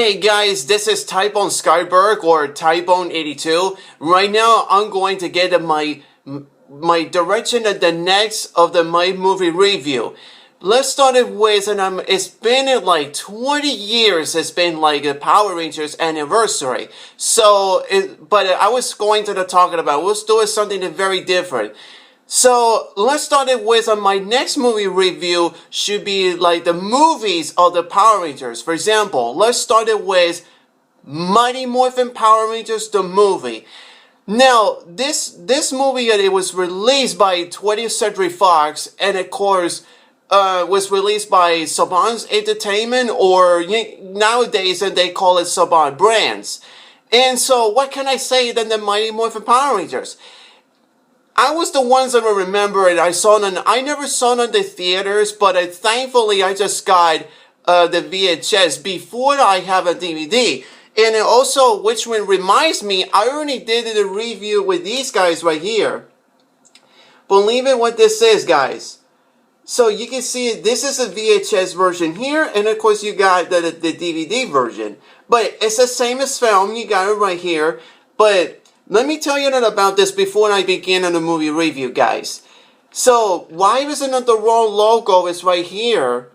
Hey guys, this is Typone Skyberg or Typone82. Right now, I'm going to get my direction at the next of my movie review. Let's start it with, it's been like 20 years. It's been like a Power Rangers anniversary. But I was going to talking about, let's do something very different. So let's start it with my next movie review should be like the movies of the Power Rangers. For example, let's start it with Mighty Morphin Power Rangers, the movie. Now, this movie, it was released by 20th Century Fox, and of course, was released by Saban's Entertainment, or nowadays they call it Saban Brands. And so, what can I say than the Mighty Morphin Power Rangers? I was the ones that remember it. I never saw it in the theaters, but thankfully I just got the VHS before I have a DVD. And it also, which one reminds me, I already did a review with these guys right here. Believe it what this is, guys. So you can see this is a VHS version here, and of course you got the DVD version. But it's the same as film, you got it right here. But let me tell you about this before I begin on the movie review, guys. So, why isn't it the wrong logo? It's right here.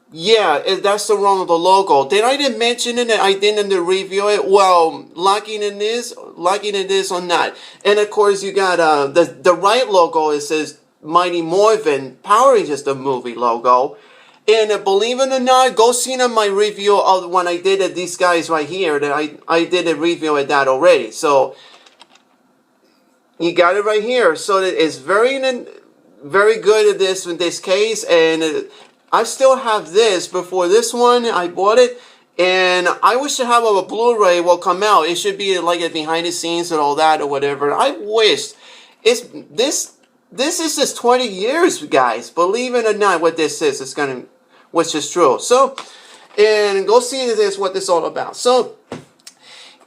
Yeah, that's the wrong logo. Did I didn't mention it? I didn't review it. Well, locking in this or not. And of course, you got the right logo. It says Mighty Morphin Power Rangers, the movie logo. And believe it or not, go see my review of when I did it. These guys right here, that I did a review of that already. So you got it right here. So it's very good at this in this case. And I still have this before this one. I bought it, and I wish to have a Blu-ray will come out. It should be like a behind the scenes and all that or whatever. I wish this is just 20 years, guys. Believe it or not, what this is, which is true. So, and go see this, what this is all about. So,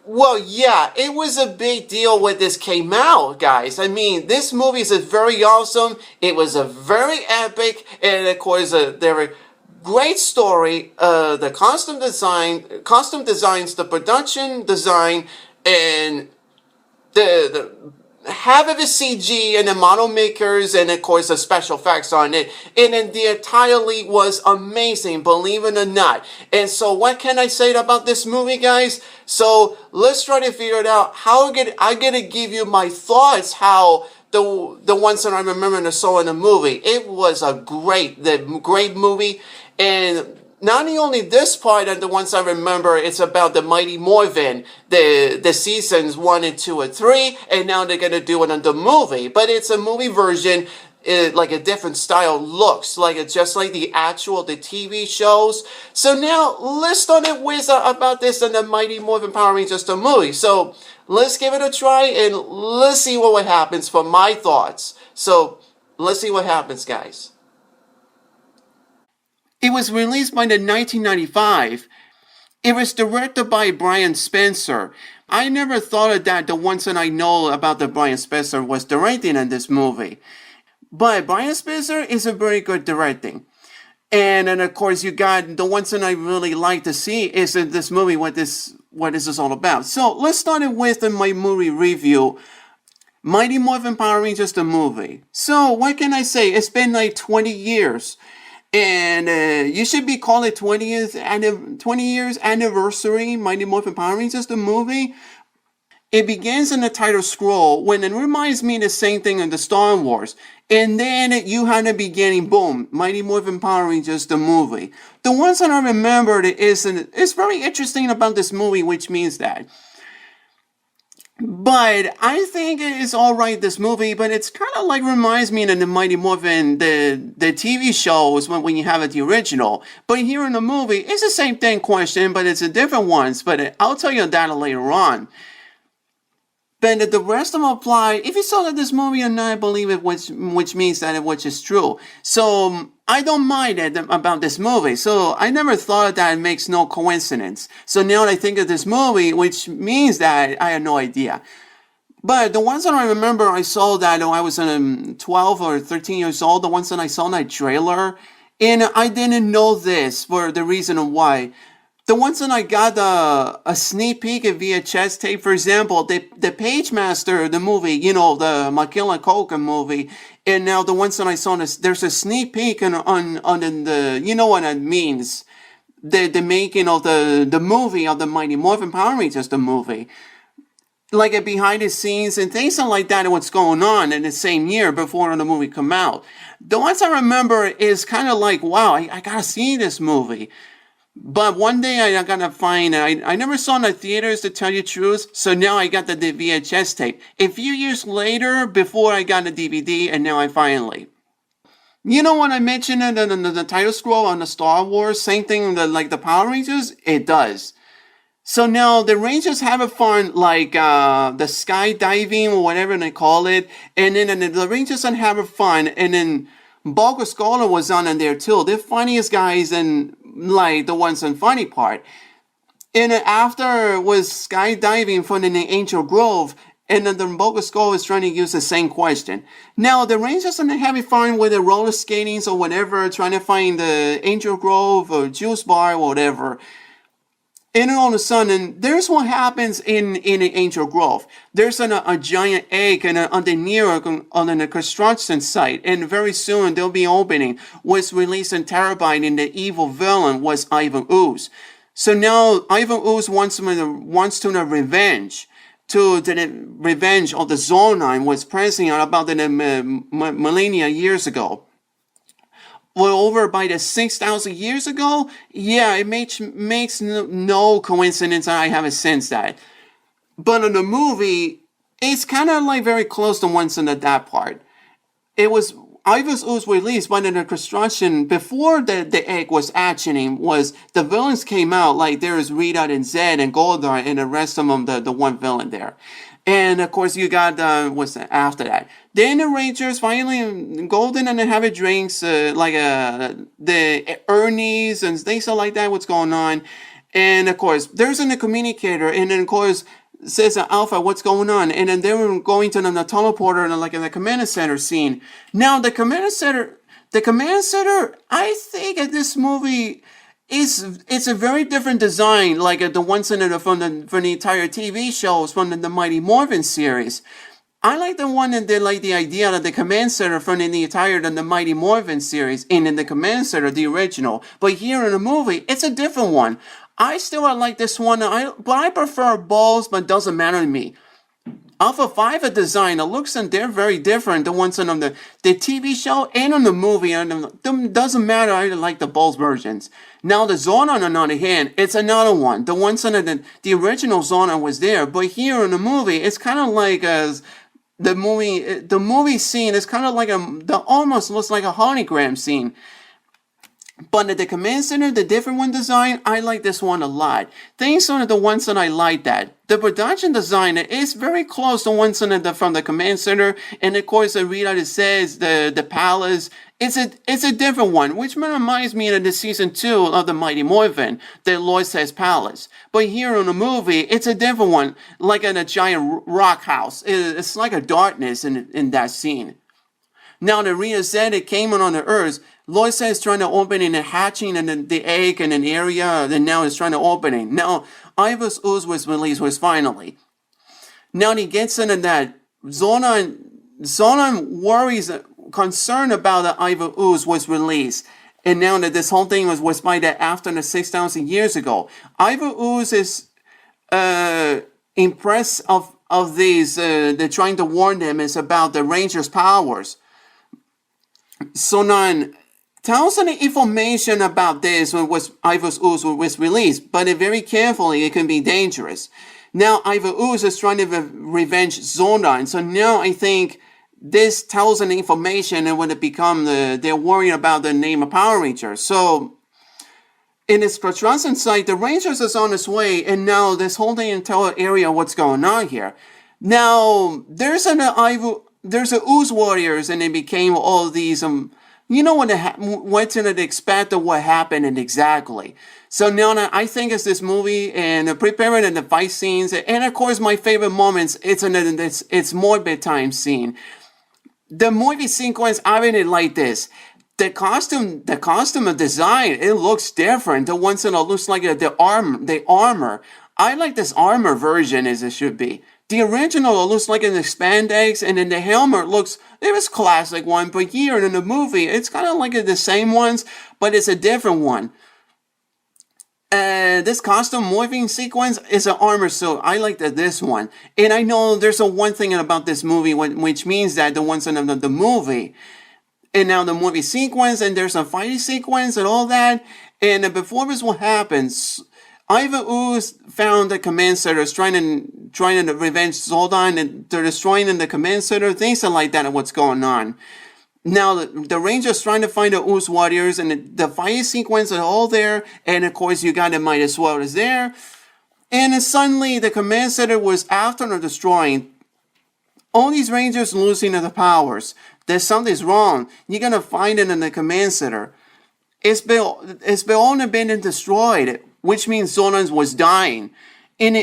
well, yeah, it was a big deal when this came out, guys. I mean, this movie is very awesome. It was a very epic, and of course, there were great story. The costume designs, the production design, and the half of the CG and the model makers, and of course the special effects on it, and then the entire league was amazing, believe it or not. And so what can I say about this movie, guys? So let's try to figure it out. I'm gonna give you my thoughts, how the ones that I remember and saw in the movie. It was a great movie, and not only this part and the ones I remember, it's about the Mighty Morphin, the seasons 1 and 2 and 3, and now they're going to do it on the movie. But it's a movie version, like a different style looks, just like the TV shows. So now, let's start it with about this and the Mighty Morphin Power Rangers, the movie. So, let's give it a try, and let's see what happens for my thoughts. So, let's see what happens, guys. It was released by 1995. It was directed by Brian Spencer. I never thought of that, the ones that I know about the Brian Spencer was directing in this movie. But Brian Spencer is a very good directing. And then of course you got the ones that I really like to see is in this movie, what is this all about. So let's start it with my movie review. Mighty Morphin Power Rangers, the movie. So what can I say? It's been like 20 years. And you should be calling it 20 years anniversary, Mighty Morphin Power Rangers, the movie. It begins in the title scroll when it reminds me the same thing in the Star Wars. And then you had the beginning, boom, Mighty Morphin Power Rangers, the movie. The ones that I remembered it's very interesting about this movie, which means that. But I think it's alright, this movie, but it's kind of like reminds me of the Mighty Morphin, the TV shows when you have it, the original. But here in the movie, it's the same thing question, but it's a different ones. But I'll tell you that later on. But the rest of them apply. If you saw this movie or not, I believe it, which means that which is true. So I don't mind it about this movie. So I never thought that it makes no coincidence. So now I think of this movie, which means that I had no idea. But the ones that I remember, I saw that when I was 12 or 13 years old. The ones that I saw in that trailer, and I didn't know this for the reason of why. the ones that I got a sneak peek at VHS tape, for example, the Page Master, the movie, the McKillen Culkin movie, and now the ones that I saw, there's a sneak peek on the, you know what it means, the making of the movie of the Mighty Morphin Power Rangers, the movie. Like a behind the scenes and things like that and what's going on in the same year before the movie come out. The ones I remember is kind of like, wow, I gotta see this movie. But one day I gotta find, I never saw it in the theaters to tell you the truth, so now I got the VHS tape. A few years later, before I got the DVD, and now I finally. You know when I mentioned it in the title scroll on the Star Wars, same thing like the Power Rangers? It does. So now the Rangers have a fun, like the skydiving or whatever they call it, and then the Rangers are having fun, and then Bulk Scholar was on in there too. They're funniest guys and like the ones in funny part. And then after was skydiving from the Angel Grove, and then the Bulk Scholar is trying to use the same question. Now the Rangers are having fun with the roller skating or whatever, trying to find the Angel Grove or Juice Bar or whatever. And then all of a sudden, there's what happens in Angel Grove. There's a giant egg underneath on the construction site, and very soon they'll be opening. Was released in Terabyte, and the evil villain was Ivan Ooze. So now Ivan Ooze wants to the revenge. To the revenge of the Zonine was present about the millennia years ago. Well, over by the 6,000 years ago, yeah, it makes no coincidence that I haven't sensed that. But in the movie, it's kind of like very close to once in that part. It was Ivan's Ooze released, but in the construction, before the egg was hatching, was the villains came out, like there is Rita and Zed and Goldar and the rest of them, the one villain there. And of course, you got what's that, after that? Then the Rangers finally Golden and have drinks like the Ernie's and things like that. What's going on? And of course, there's a communicator, and then of course says Alpha, what's going on? And then they were going to the teleporter and like in the command center scene. Now the command center, I think in this movie. It's a very different design, like the ones in it from the entire TV shows from the Mighty Morphin series. I like the one that did like the idea of the command center from the entire the Mighty Morphin series and in the command center, the original. But here in the movie, it's a different one. I like this one, but I prefer balls, but it doesn't matter to me. Alpha 5 a design, the looks and they're very different. The ones on the TV show and on the movie, and them doesn't matter. I like the both versions. Now the Zonon on the other hand, it's another one. The ones on the original Zonon was there, but here in the movie, it's kind of like the movie scene is kind of like almost looks like a hologram scene. But the command center, the different one design, I like this one a lot. Things are the ones that I like that. The production design is very close to ones from the command center, and of course the Rita says the palace. It's a different one, which reminds me of the season 2 of the Mighty Morphin, the Lloyd Says Palace. But here in the movie, it's a different one, like in a giant rock house. It's like a darkness in that scene. Now the Rita said it came on the Earth. Lloyd says trying to open in the hatching and the egg in an area, and now it's trying to open it. Now, Ivan's Ooze was released finally. Now he gets into that. Zonon worries, concerned about that Ivan Ooze was released. And now that this whole thing was by that after the 6,000 years ago. Ivan Ooze is impressed of these, they're trying to warn them is about the Rangers' powers. Zonon tells them information about this when Ivan's Ooze was released, but very carefully it can be dangerous. Now Ivan Ooze is trying to revenge Zonon, so now I think this tells them information and when it become they're worried about the name of Power Rangers. So in this construction site, the Rangers is on its way, and now this whole entire area, what's going on here? Now there's a Ooze Warriors, and they became all these you know what to expect of what happened and exactly. So now I think it's this movie and preparing and the fight scenes, and of course my favorite moments. It's Morbid time scene. The movie sequence I really like this. the costume design, it looks different. The ones that looks like the armor. I like this armor version as it should be. The original looks like an spandex, and then the helmet it was classic one, but here in the movie, it's kind of like the same ones, but it's a different one. This costume morphing sequence is an armor suit. I like this one. And I know there's one thing about this movie, which means that the ones in the movie, and now the movie sequence, and there's a fighting sequence and all that. And before this what happens, Ivan Ooze found the command center, trying to revenge Zoldan, and they're destroying the command center, things like that, and what's going on. Now, the Rangers trying to find the Ooze Warriors, and the fighting sequence are all there, and of course you got the Midas Warriors there. And then suddenly the command center was after or destroying. All these Rangers losing the powers. There's something's wrong. You're gonna find it in the command center. It's been only been destroyed, which means Zolan was dying. In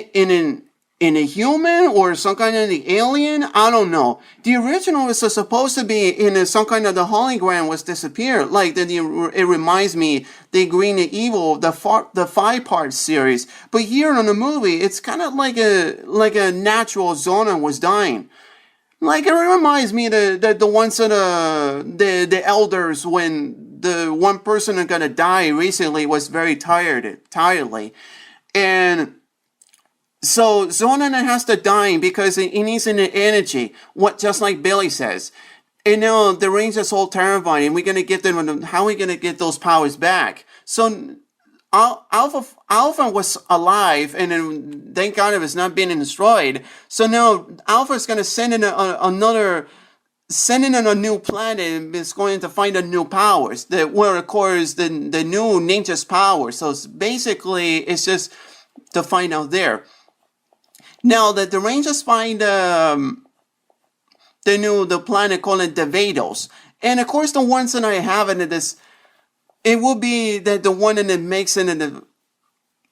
a human or some kind of the alien? I don't know. The original was supposed to be in some kind of the hologram was disappeared. Like it reminds me the Green and Evil, the 5-part series. But here in the movie, it's kind of like a natural Zolan was dying. Like it reminds me the ones that the elders when the one person that gonna die recently was very tiredly, and so Zolan has to die because he needs an energy. Just like Billy says, and now the Rangers all terrified, and we're gonna get them. How are we gonna get those powers back? So Alpha was alive, and then thank God it was not being destroyed. So now Alpha's going to send in a new planet, and is going to find a new powers. Where of course the new ninja's powers. So it's just to find out there. Now that the Rangers find the planet called Devados, and of course the ones that I have in this. It will be that the one that makes it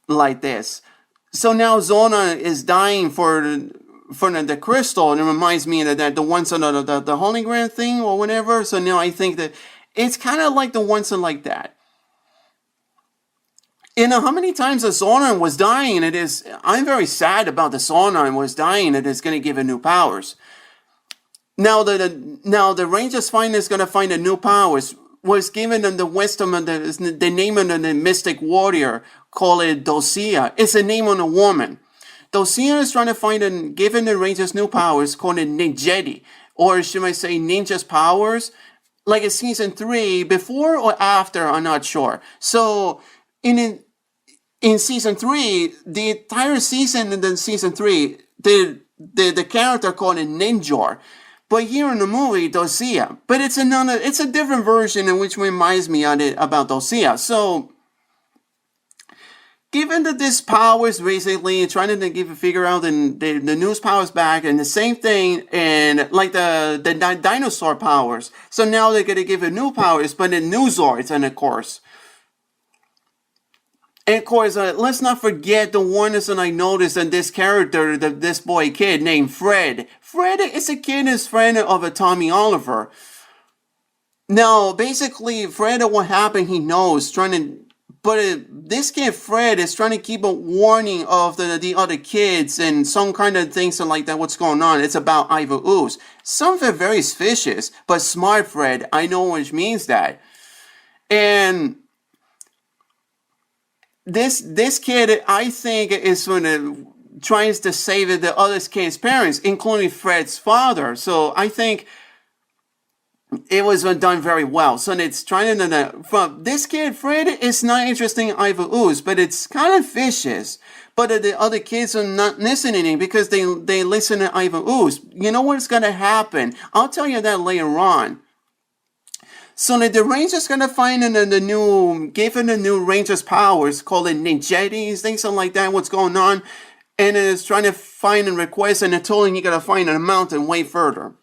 like this. So now Zona is dying for the crystal, and it reminds me that the ones on the hologram thing or whatever. So now I think that it's kind of like the ones like that. You know how many times the Zoran was dying? I'm very sad about the Zoran was dying. It is going to give it new powers. Now the Rangers is going to find a new powers. Was given them the wisdom and the name of the mystic warrior, call it Dulcia. It's a name on a woman. Dulcia is trying to find and giving the Rangers new powers, called it Ninjetti, or should I say Ninja's powers, like in season 3, before or after, I'm not sure. So in season 3, the entire season, and then season 3, the character called it Ninjor. But here in the movie, Dulcia. But it's a different version in which reminds me about Dulcia. So, given that this powers basically trying to figure out the news powers back, and the same thing, and like the dinosaur powers. So now they're gonna give it new powers, but in new Zords, and of course. And of course, let's not forget the one that I noticed in this character, this kid named Fred. Fred is a kid is friend of a Tommy Oliver. Now, basically, Fred, what happened, he knows, this kid Fred is trying to keep a warning of the other kids and some kind of things like that, what's going on. It's about Iva Ooze. Something very suspicious, but smart Fred, I know which means that. And this kid, I think, is trying to save the other kid's parents, including Fred's father. So I think it was done very well. So it's trying to from this kid Fred is not interesting in Iva Ooze, but it's kind of vicious. But the other kids are not listening because they listen to Iva Ooze. You know what's gonna happen? I'll tell you that later on. So the Rangers gonna find given the new Rangers powers, called it Ninjettis, things like that, what's going on, and it's trying to find and request, and it's telling you gotta find a mountain way further.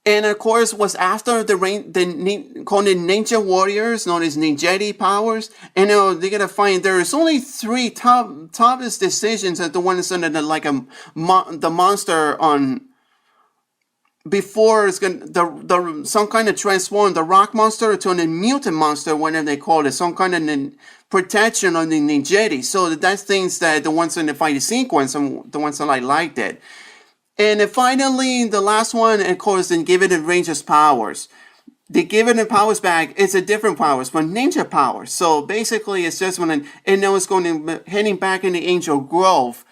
And of course, was after called it Ninja Warriors, known as Ninjetti powers, and they're gonna find there's only 3 toughest decisions that the one is under the monster on. before it's going the some kind of transform the rock monster to a mutant monster, whatever they call it, some kind of protection on the ninjetti. So that's things that the ones in the fighting sequence and the ones that I liked it. And then finally, the last one, of course, then give it the Ranger's powers. They give it the powers back. It's a different powers, but ninja powers. So basically, it's just and now it's going to heading back in the Angel Grove,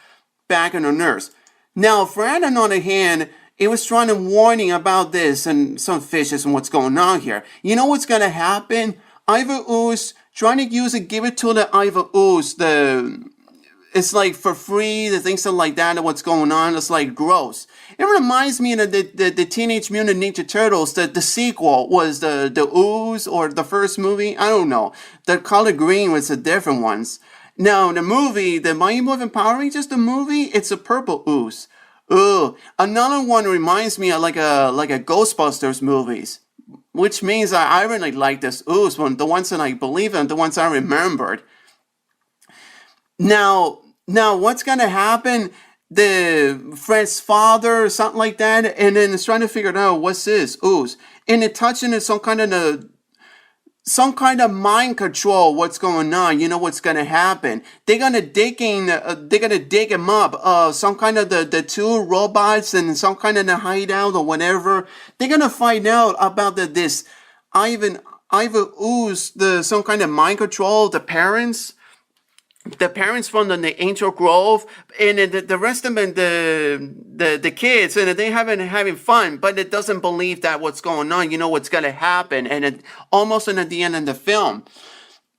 back in the nurse. Now, Fran, on the other hand, it was trying to warning about this and some fishes and what's going on here. You know what's going to happen? Ivor Ooze trying to use it, give it to the Ivor Ooze. It's like for free, the things like that and what's going on. It's like gross. It reminds me of the Teenage Mutant Ninja Turtles. The sequel was the Ooze or the first movie. I don't know. The color green was the different ones. Now, the movie, the Mighty Morphin Power Rangers, the movie, it's a purple ooze. Ugh. Another one reminds me of like a Ghostbusters movies, which means I really like this ooze one, the ones that I believe in, the ones I remembered. Now, what's gonna happen? The Fred's father, or something like that, and then it's trying to figure out what's this ooze, and it touching it some kind of mind control. What's going on? You know what's gonna happen? They're gonna dig him up. Some kind of the two robots and some kind of the hideout or whatever. They're gonna find out about this Ivor Ooze, some kind of mind control. The parents from the Angel Grove, and the rest of them, the kids, and they having fun, but it doesn't believe that what's going on. You know what's gonna happen, and it almost at the end of the film.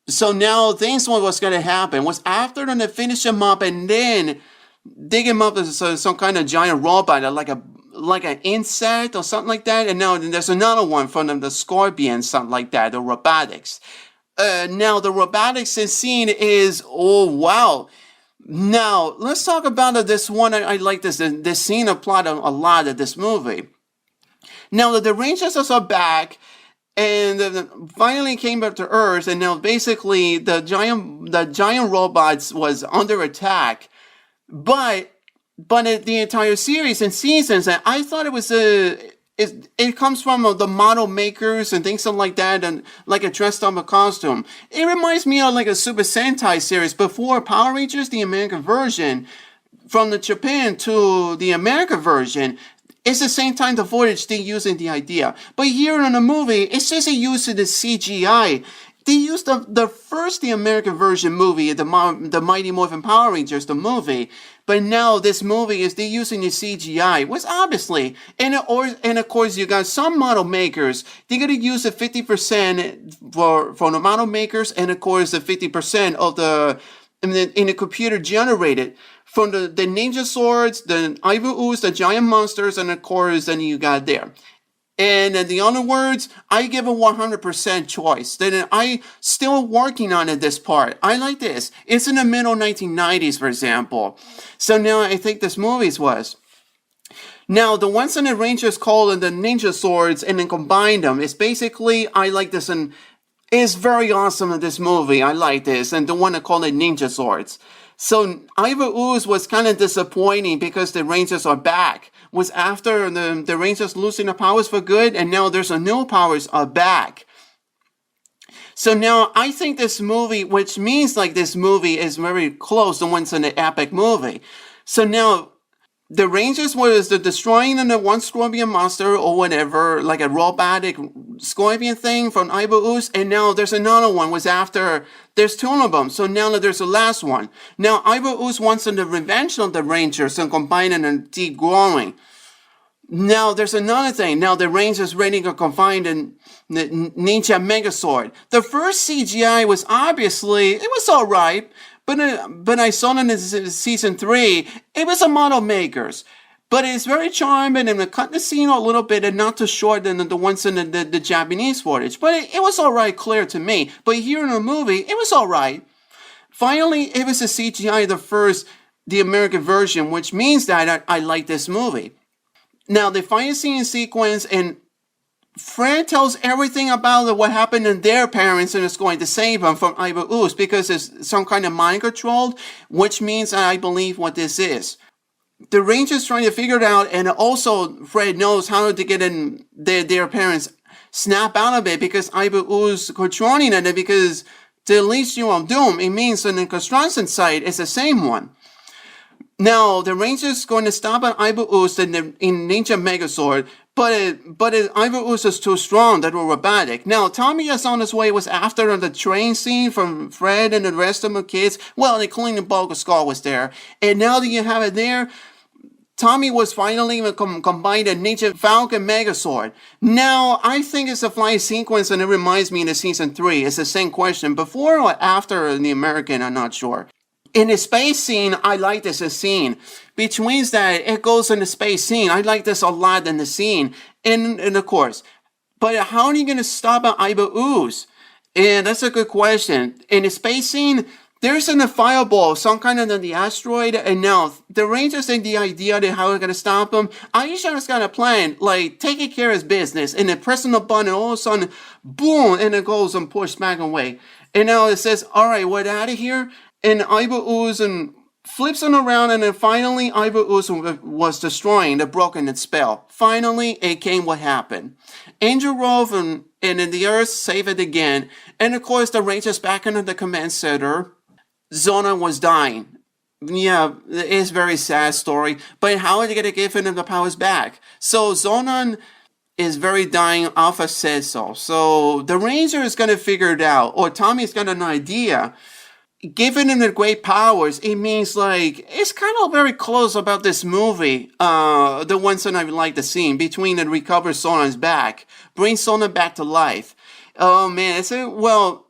So now things what's gonna happen was after them to finish him up and then dig him up as some kind of giant robot, like an insect or something like that. And now there's another one from them, the Scorpion, something like that, the robotics. Now the robotics scene is, oh wow. Now let's talk about this one. I like this scene applied a lot of this movie. Now the Rangers are back and finally came back to Earth, and now basically the giant robots was under attack, but the entire series and seasons, and I thought it was it comes from the model makers and things like that, and like a dressed up costume. It reminds me of like a Super Sentai series before Power Rangers, the American version, from the Japan to the American version. It's the same time the footage they using the idea. But here in the movie, it's just a use of the CGI. They used the American version movie, the Mighty Morphin Power Rangers, the movie. But now this movie they're using the CGI, which obviously, and of course you got some model makers, they're going to use the 50% for the model makers, and of course the 50% of in the computer generated from the ninja swords, the Ivor Ooze, the giant monsters, and of course then you got there. And in the other words, I give a 100% choice. Then I still working on it, this part. I like this. It's in the middle 1990s, for example. So now I think this movie was. Now, the ones that the Rangers call the ninja swords and then combine them, it's basically, I like this, and it's very awesome in this movie. I like this. And the one that call it ninja swords. So Ivor Ooze was kind of disappointing because the Rangers are back. Was after the Rangers losing the powers for good, and now there's a new powers are back. So now I think this movie, which means like this movie is very close to one's in the epic movie. So now the Rangers was the destroying the one Scorpion monster or whatever, like a robotic Scorpion thing from Ivor Ooze, and now there's another one was after, there's two of them, so now there's the last one. Now Ivor Ooze wants the revenge of the Rangers and combining and deep growing. Now there's another thing, now the Rangers ready to combine the Ninja Megazord. The first CGI was obviously, it was alright, but I saw it in season 3, it was a model makers. But it's very charming, and they cut the scene a little bit and not too short than the ones in the Japanese footage. But it was alright, clear to me. But here in the movie, it was alright. Finally, it was a CGI, the American version, which means that I like this movie. Now, the final scene sequence, and Fran tells everything about what happened to their parents and is going to save them from Ivor Ooze because it's some kind of mind control, which means I believe what this is. the Rangers trying to figure it out, and also Fred knows how to get in their parents snap out of it because Ibu Ooze controlling it, because the Elysium of Doom, it means in the construction site is the same one. Now, the Rangers going to stop an Ibu Ooze in Ninja Megazord, but Ibu Ooze is too strong, that were robotic. Now, Tommy is on his way, was after the train scene from Fred and the rest of the kids. Well, including the Bulk of Skull was there. And now that you have it there, Tommy was finally combined a Ninja Falcon Megazord. Now, I think it's a flying sequence, and it reminds me in the season 3. It's the same question. Before or after the American, I'm not sure. In the space scene, I like this scene. Between that, it goes in the space scene. I like this a lot in the scene. And of course. But how are you going to stop an Ibu Ooze? And that's a good question. In the space scene, there's a fireball, some kind of the asteroid, and now the Rangers think the idea of how they're going to stop him. Aisha's got a plan, like taking care of his business, and then pressing the button, and all of a sudden, boom, and it goes and pushed back away. And now it says, all right, we're out of here. And Ibu Ooze and flips him around, and then finally Ibu Ooze was destroying the broken its spell. Finally, it came what happened. Angel Rove and then the Earth save it again. And of course, the Rangers back into the command center. Zona was dying. Yeah, it's a very sad story. But how are they going to give him the powers back? So Zonan is very dying. Alpha says so. So the Ranger is going to figure it out. Or Tommy's got an idea. Giving him the great powers, it means like, it's kind of very close about this movie. The ones that I like the scene between the recovered Sonan's back. Bring Sonan back to life. Oh man, it's well,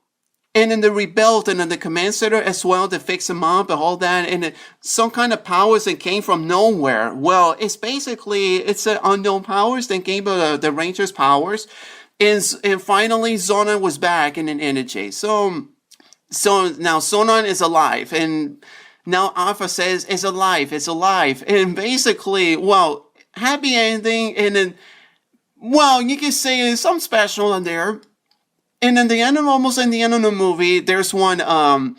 and then the rebuilt and then the command center as well to fix him up and all that. And some kind of powers that came from nowhere. Well, it's basically, it's unknown powers that gave the Rangers powers. And finally, Sonan was back in an energy. So now Sonan is alive, and now Alpha says it's alive, and basically, well, happy ending, and then, well, you can say there's some special in there, and then almost in the end of the movie, there's one, the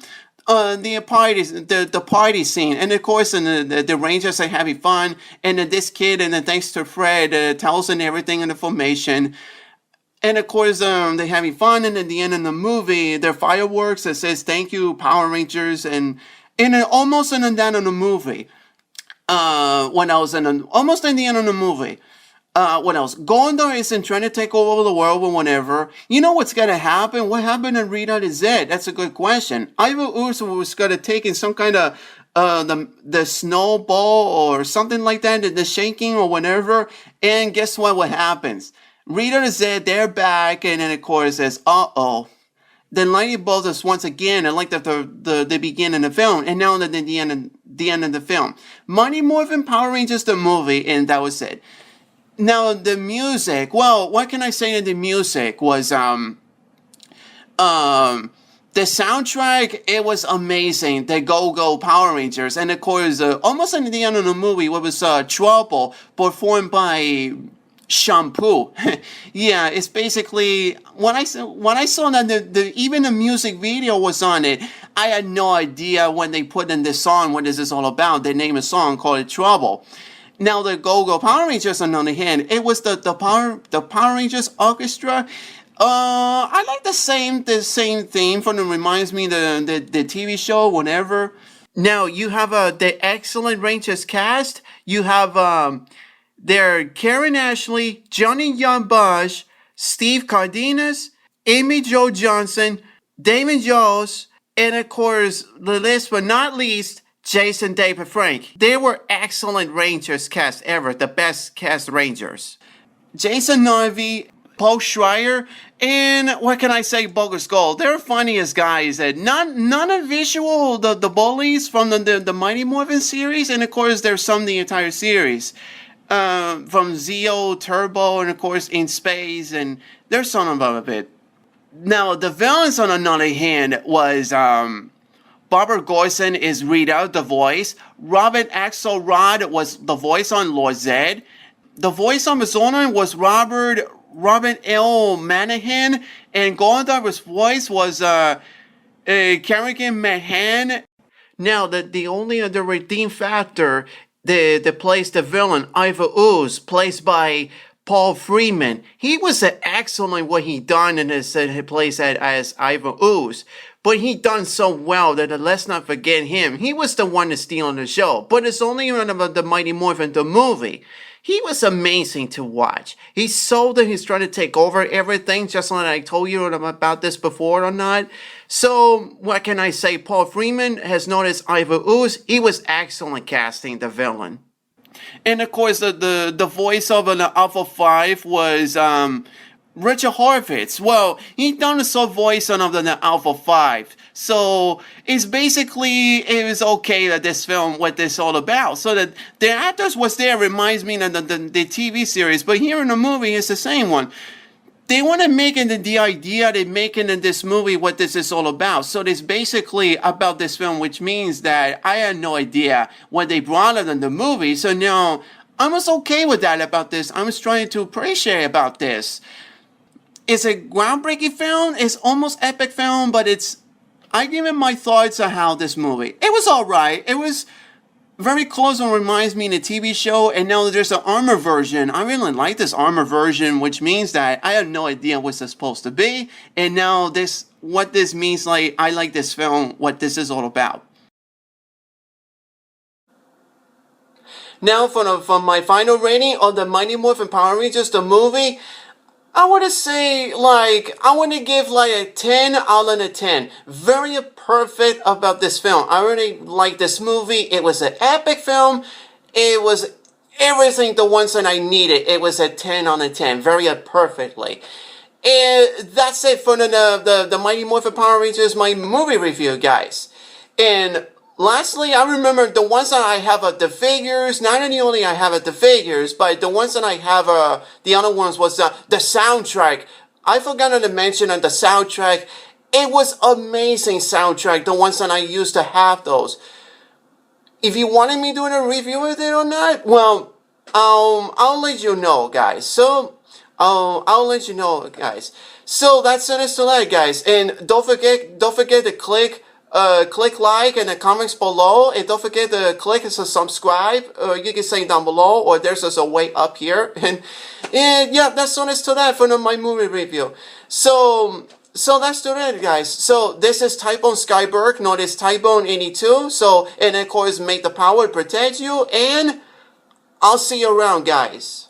party scene, and of course, and the Rangers are having fun, and then this kid, and then thanks to Fred, tells them everything in the formation. And of course, they're having fun, and at the end of the movie, there are fireworks that says "Thank you, Power Rangers," and almost in the end of the movie, almost in the end of the movie, what else? Gondor isn't trying to take over the world or whatever. You know what's gonna happen? What happened in Rita the Zed? That's a good question. Ivo Ursa was gonna take in some kind of the snowball or something like that, the shaking or whatever, and guess what happens? Rita said they're back, and then of course says, "Uh-oh." Then lightning bolts us once again, and like the beginning of the film, and now the end of the film. Mighty Morphin Power Rangers the movie, and that was it. Now the music. Well, what can I say? The music was the soundtrack, it was amazing. The Go-Go Power Rangers, and of course, almost at the end of the movie, what was Trouble, performed by Shampoo. Yeah, it's basically when I saw that even the music video was on it, I had no idea when they put in this song what is this all about. They named a song called it Trouble. Now the Go-Go Power Rangers, on the other hand, it was the Power Rangers Orchestra. I like the same theme from it, reminds me the TV show, whatever. Now you have the excellent Rangers cast. You have they're Karen Ashley, Johnny Young Bosch, Steve Cardenas, Amy Jo Johnson, Damon Jones, and of course, the last but not least, Jason David Frank. They were excellent Rangers cast ever, the best cast Rangers. Jason Narvi, Paul Schreier, and what can I say, Bogus Gold. They're funniest guys. None of visual, the bullies from the Mighty Morphin series, and of course, there's some the entire series. From Zeo, Turbo, and of course In Space, and there's some about a bit. Now, the villains on another hand was Barbara Gorson is Rita, the voice. Robert Axelrod was the voice on Lord Zed. The voice on Mazonan was Robert L. Manahan, and Gondar's voice was Kerrigan Mahan. Now, the only other redeem factor the plays the villain, Ivor Ooze, placed by Paul Freeman. He was excellent what he done in his place as Ivor Ooze. But he done so well that let's not forget him. He was the one that's stealing the show. But it's only about the Mighty Morphin, the movie. He was amazing to watch. He's so that he's trying to take over everything, just like I told you about this before or not. So, what can I say? Paul Freeman has noticed Ivor Ooze. He was excellent casting the villain. And of course, the voice of an Alpha 5 was Richard Horvitz. Well, he done a sub voice on the Alpha 5. So it's basically, it was okay that this film, what this all about. So that the actors was there reminds me of the TV series, but here in the movie it's the same one. They want to make it the idea they're making in this movie what this is all about. So it's basically about this film, which means that I had no idea what they brought it in the movie. So now I was okay with that about this. I was trying to appreciate about this. It's a groundbreaking film. It's almost epic film, but I give it my thoughts on how this movie. It was alright. It was very close and reminds me of the TV show, and now there's an armor version. I really like this armor version, which means that I have no idea what it's supposed to be, and now what this means, like, I like this film, what this is all about. Now for my final rating on the Mighty Morphin Power Rangers, the movie, I want to say, I want to give a 10 out of 10. Very perfect about this film. I really like this movie. It was an epic film. It was everything the ones that I needed. It was a 10 out of 10. Very perfectly. And that's it for the Mighty Morphin Power Rangers, my movie review, guys. And lastly, I remember the ones that I have the figures. Not only I have the figures, but the ones that I have the other ones was the soundtrack. I forgot to mention on the soundtrack. It was amazing soundtrack. The ones that I used to have those. If you wanted me doing a review of it or not, well, I'll let you know, guys. So I'll let you know, guys. So that's it to that, guys. And don't forget to click like in the comments below, and don't forget to click and subscribe. You can say down below, or there's just a way up here. And yeah, that's all to that for my movie review. So that's it, guys. So this is Typhon Skyberg, known as Typhon 82. So, and of course, make the power protect you, and I'll see you around, guys.